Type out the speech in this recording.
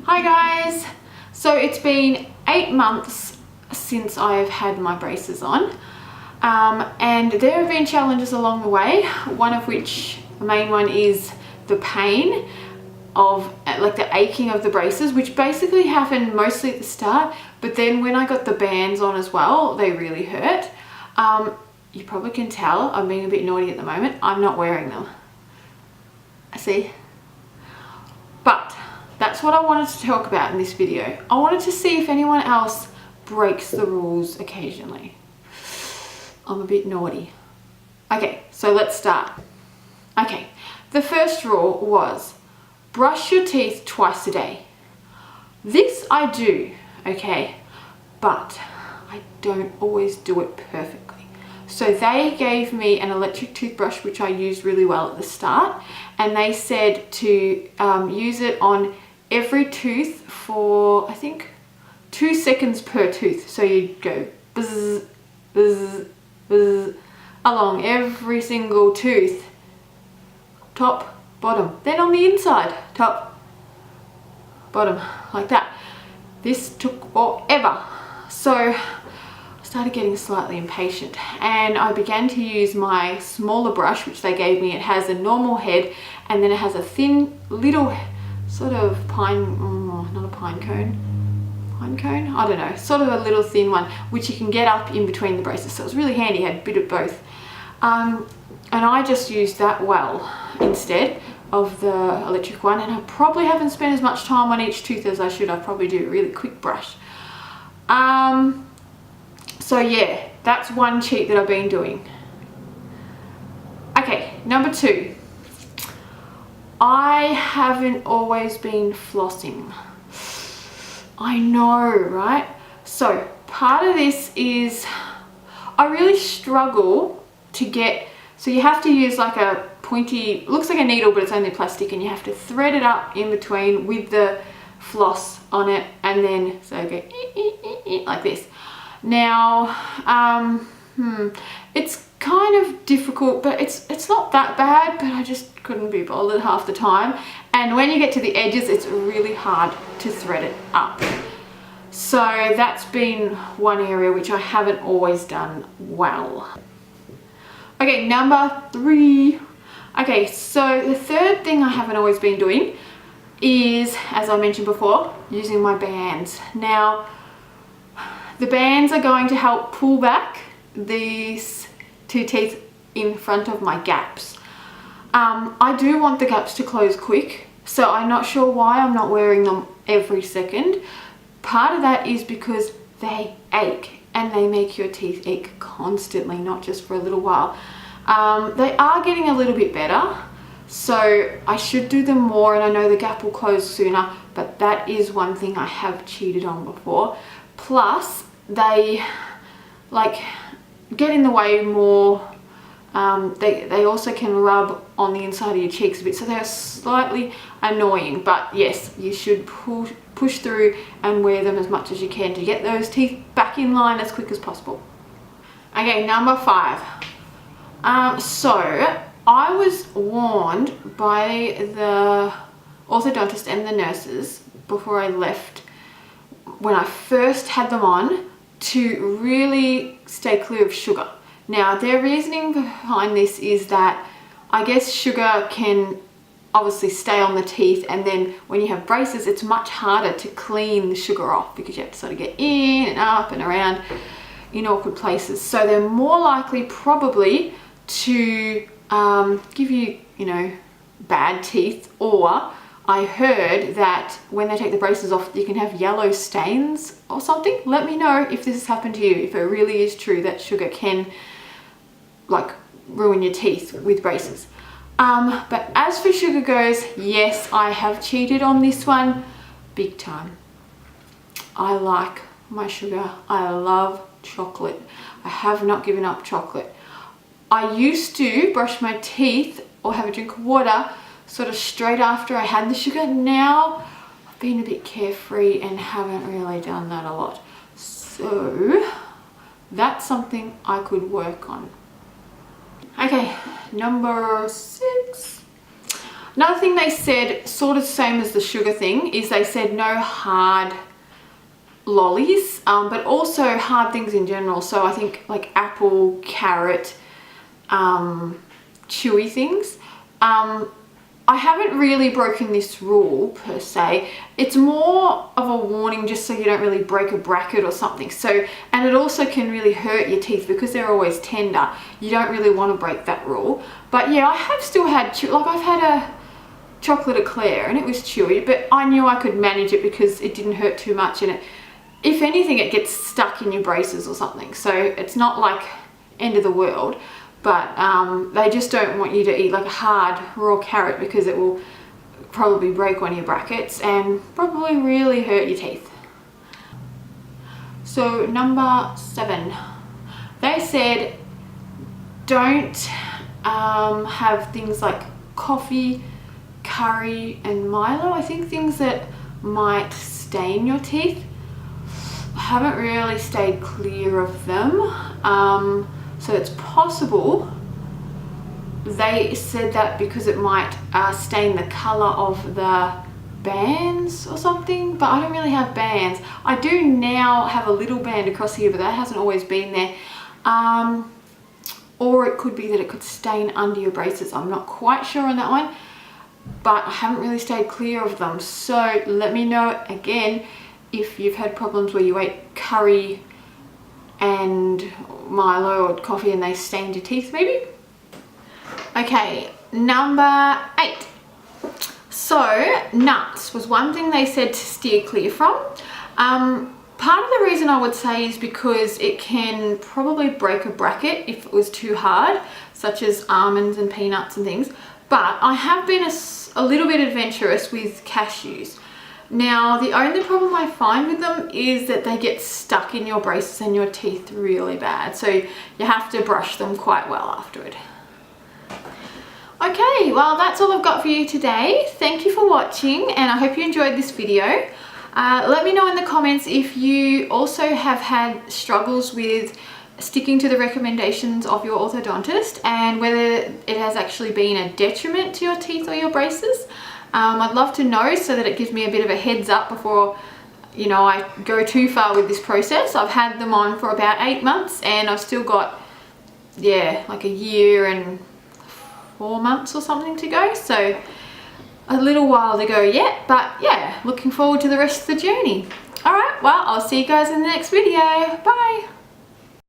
Hi guys! So it's been 8 months since I've had my braces on, and there have been challenges along the way, one of which, the main one, is the pain of like the aching of the braces, which basically happened mostly at the start, but then when I got the bands on as well, they really hurt. You probably can tell I'm being a bit naughty at the moment. I'm not wearing them. See? But that's what I wanted to talk about in this video. I wanted to see if anyone else breaks the rules occasionally. I'm a bit naughty. Okay, so let's start. Okay, the first rule was brush your teeth twice a day. This I do, okay, but I don't always do it perfectly. So they gave me an electric toothbrush, which I used really well at the start, and they said to use it on every tooth for, I think, 2 seconds per tooth. So you go buzz, buzz, buzz, along every single tooth, top, bottom. Then on the inside, top, bottom, like that. This took forever. So I started getting slightly impatient and I began to use my smaller brush, which they gave me. It has a normal head and then it has a thin little sort of not a pine cone, I don't know, sort of a little thin one, which you can get up in between the braces. So it was really handy, it had a bit of both. And I just used that well instead of the electric one, and I probably haven't spent as much time on each tooth as I should. I probably do a really quick brush. So yeah, that's one cheat that I've been doing. Okay, number 2. I haven't always been flossing. I know, right? So part of this is I really struggle to get, so you have to use like a pointy, looks like a needle but it's only plastic, and you have to thread it up in between with the floss on it, and then so go like this. Now it's kind of difficult, but it's not that bad, but I just couldn't be bothered half the time, and when you get to the edges it's really hard to thread it up. So that's been one area which I haven't always done well. Okay, number 3. Okay, so the third thing I haven't always been doing is, as I mentioned before, using my bands. Now the bands are going to help pull back these 2 teeth in front of my gaps. I do want the gaps to close quick, so I'm not sure why I'm not wearing them every second. Part of that is because they ache and they make your teeth ache constantly, not just for a little while. They are getting a little bit better, so I should do them more, and I know the gap will close sooner, but that is one thing I have cheated on before. Plus they like get in the way more. They also can rub on the inside of your cheeks a bit, so they're slightly annoying, but yes, you should push through and wear them as much as you can to get those teeth back in line as quick as possible. Okay, number 5. So I was warned by the orthodontist and the nurses before I left, when I first had them on, to really stay clear of sugar. Now their reasoning behind this is that I guess sugar can obviously stay on the teeth, and then when you have braces it's much harder to clean the sugar off because you have to sort of get in and up and around in awkward places. So they're more likely probably to give you, you know, bad teeth, or I heard that when they take the braces off you can have yellow stains or something. Let me know if this has happened to you, if it really is true that sugar can like ruin your teeth with braces. But as for sugar goes, yes, I have cheated on this one big time. I like my sugar. I love chocolate. I have not given up chocolate. I used to brush my teeth or have a drink of water sort of straight after I had the sugar. Now I've been a bit carefree and haven't really done that a lot. So that's something I could work on. Okay, number 6. Another thing they said, sort of same as the sugar thing, is they said no hard lollies, but also hard things in general. So I think like apple, carrot, chewy things. I haven't really broken this rule per se. It's more of a warning just so you don't really break a bracket or something. So, and it also can really hurt your teeth because they're always tender. You don't really want to break that rule. But yeah, I have still had, like I've had a chocolate eclair and it was chewy, but I knew I could manage it because it didn't hurt too much, and if anything, it gets stuck in your braces or something. So it's not like end of the world. But they just don't want you to eat like a hard raw carrot because it will probably break one of your brackets and probably really hurt your teeth. So number 7, they said don't have things like coffee, curry and Milo. I think things that might stain your teeth. I haven't really stayed clear of them. So it's possible they said that because it might stain the color of the bands or something, but I don't really have bands. I do now have a little band across here, but that hasn't always been there. Or it could be that it could stain under your braces. I'm not quite sure on that one, but I haven't really stayed clear of them. So let me know again if you've had problems where you ate curry and Milo or coffee and they stained your teeth maybe. Okay, number 8. So nuts was one thing they said to steer clear from. Part of the reason I would say is because it can probably break a bracket if it was too hard, such as almonds and peanuts and things. But I have been a little bit adventurous with cashews. Now, the only problem I find with them is that they get stuck in your braces and your teeth really bad. So you have to brush them quite well afterward. Okay, well, that's all I've got for you today. Thank you for watching, and I hope you enjoyed this video. Let me know in the comments if you also have had struggles with sticking to the recommendations of your orthodontist and whether it has actually been a detriment to your teeth or your braces. I'd love to know so that it gives me a bit of a heads up before, you know, I go too far with this process. I've had them on for about 8 months and I've still got, yeah, like a year and 4 months or something to go. So a little while to go yet, but yeah, looking forward to the rest of the journey. All right, well, I'll see you guys in the next video. Bye.